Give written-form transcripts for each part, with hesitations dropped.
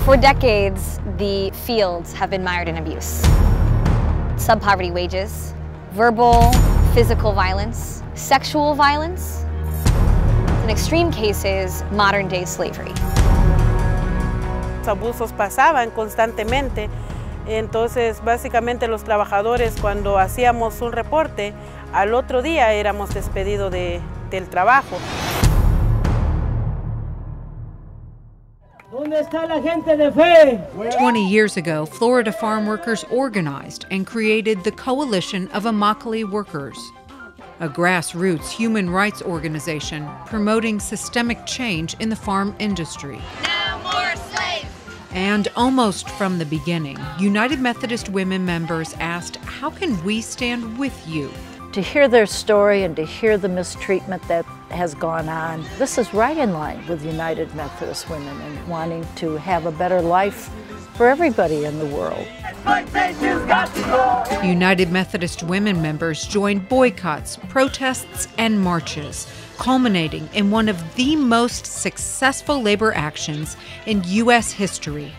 For decades, the fields have been mired in abuse. Sub-poverty wages, verbal, physical violence, sexual violence, in extreme cases, modern-day slavery. Los abusos pasaban constantemente, entonces básicamente los trabajadores cuando hacíamos un reporte, al otro día éramos despedidos del trabajo. ¿Dónde está la gente de fe? 20 years ago, Florida farm workers organized and created the Coalition of Immokalee Workers, a grassroots human rights organization promoting systemic change in the farm industry. No more slaves! And almost from the beginning, United Methodist Women members asked, how can we stand with you? To hear their story and to hear the mistreatment that has gone on, this is right in line with United Methodist Women and wanting to have a better life for everybody in the world. United Methodist Women members joined boycotts, protests, and marches, culminating in one of the most successful labor actions in U.S. history.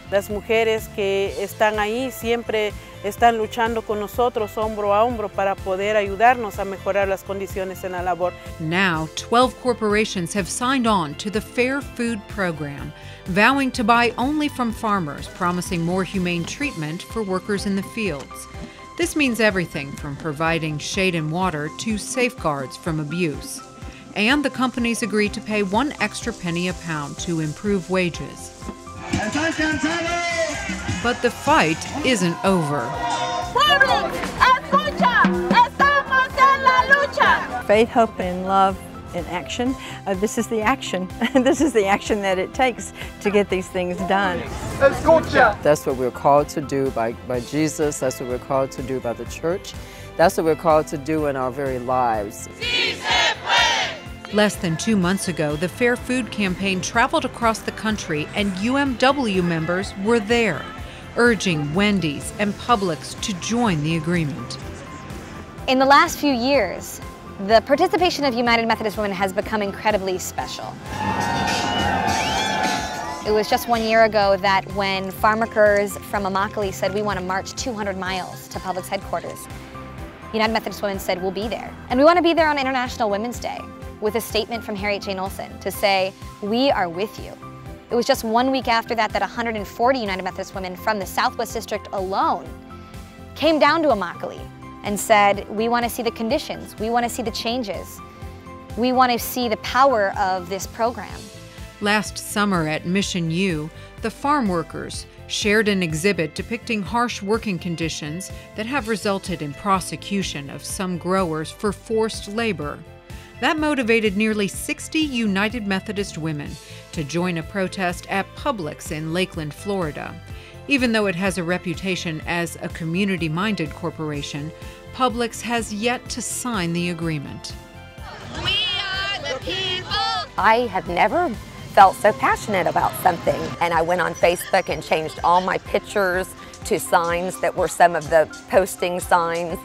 Las mujeres que están ahí siempre están luchando con nosotros hombro a hombro para poder ayudarnos a mejorar las condiciones en la labor. Now, 12 corporations have signed on to the Fair Food Program, vowing to buy only from farmers, promising more humane treatment for workers in the fields. This means everything from providing shade and water to safeguards from abuse. And the companies agree to pay 1 extra penny a pound to improve wages. But the fight isn't over. Faith, hope, and love in action. This is the action. This is the action that it takes to get these things done. That's what we're called to do by Jesus. That's what we're called to do by the church. That's what we're called to do in our very lives. Less than 2 months ago, the Fair Food campaign traveled across the country and UMW members were there, urging Wendy's and Publix to join the agreement. In the last few years, the participation of United Methodist Women has become incredibly special. It was just 1 year ago that when farm workers from Immokalee said we want to march 200 miles to Publix headquarters, United Methodist Women said we'll be there. And we want to be there on International Women's Day with a statement from Harriet Jane Olsen to say, we are with you. It was just 1 week after that 140 United Methodist women from the Southwest District alone came down to Immokalee and said, we want to see the conditions, we want to see the changes, we want to see the power of this program. Last summer at Mission U, the farm workers shared an exhibit depicting harsh working conditions that have resulted in prosecution of some growers for forced labor. That motivated nearly 60 United Methodist women to join a protest at Publix in Lakeland, Florida. Even though it has a reputation as a community-minded corporation, Publix has yet to sign the agreement. We are the people! I have never felt so passionate about something, and I went on Facebook and changed all my pictures to signs that were some of the posting signs.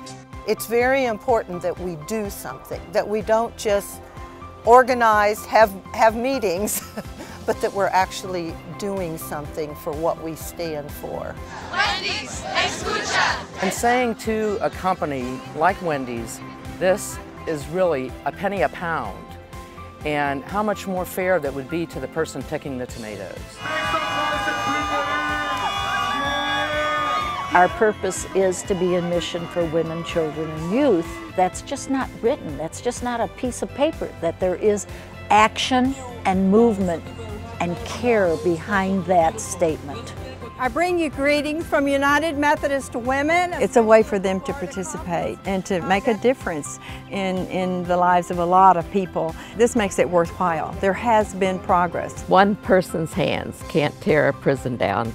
It's very important that we do something, that we don't just organize, have meetings, but that we're actually doing something for what we stand for. Wendy's, escucha! And saying to a company like Wendy's, this is really a penny a pound, and how much more fair that would be to the person picking the tomatoes. Our purpose is to be a mission for women, children, and youth. That's just not written. That's just not a piece of paper. That there is action and movement and care behind that statement. I bring you greetings from United Methodist Women. It's a way for them to participate and to make a difference in the lives of a lot of people. This makes it worthwhile. There has been progress. One person's hands can't tear a prison down.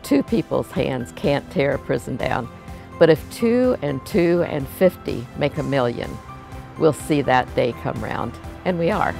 2 people's hands can't tear a prison down. But if 2 and 2 and 50 make 1 million, we'll see that day come round. And we are.